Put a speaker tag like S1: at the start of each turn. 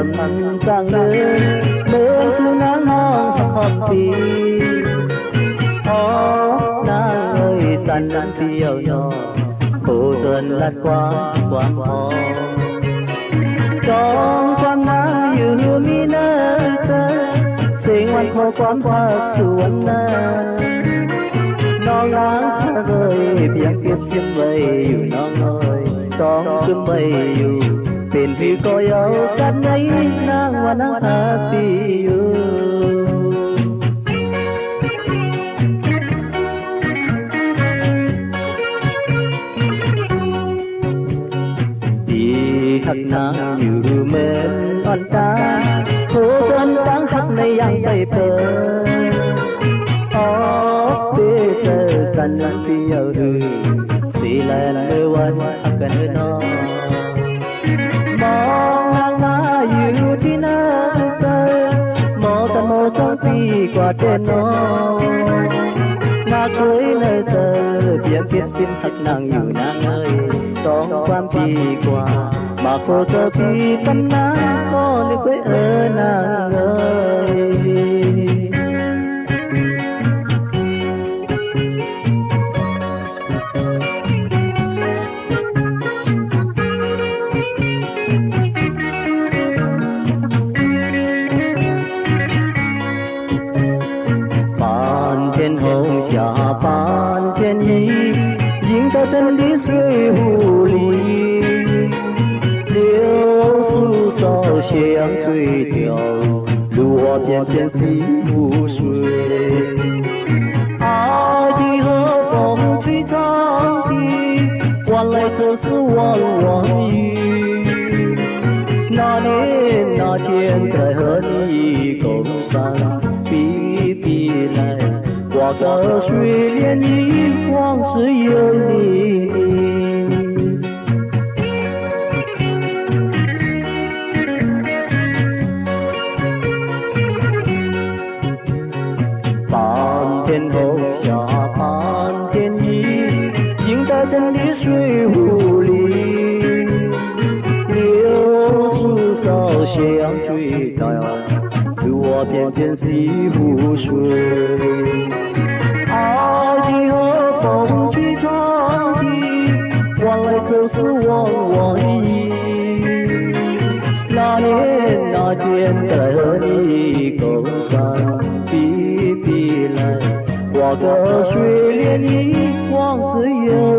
S1: ำกลางเดินเดินสู่นางน้องทอดปีอ๋อนางเอ้ยตันเที่ยวนอโคจรลัดความหอมจองความน้าอยู่มีเนยเจอเสียงวันขอความภาคสวนนาน้องนางเอ้ยเพียงเก็บเสียงไว้อยู่น้องเอ้ยต้องขึ้นไว้อยู่เป็นพี่ก็ยาวกันไหนนางว่านางหาปีอยู่หักนางอยู่เหมือนอ่อนตาโคจรตั้งหักในยังไปเปิดอ๋อเด้เจอกันนั้นเที่ยวดูสีแลนเมื่อวันหักกันเนาะมองนางมาอยู่ที่หน้าเซอมองกันมองจ้องปีกว่าเด่นน้องน่าเคยเนยเจอเพียงเก็บสิ้นหักนางอยู่นางเอ้ยต้องความปีกว่ามาโคเจอพี่กันนะก็นึกไว้นางเอ้ย半天红霞半天意映在这里水湖里少香醉调，路我片片西湖水。爱的和风吹长笛，换来这是弯弯雨。那年那天在和你共赏比比来，挂着水帘的往事有你。天红霞半天意，映在这里水湖里，柳树梢斜阳追照，路我片片西湖水。爱的和风吹长笛，换来就是弯弯雨。那年那天在和你共赏比比来。挂着水帘的往事有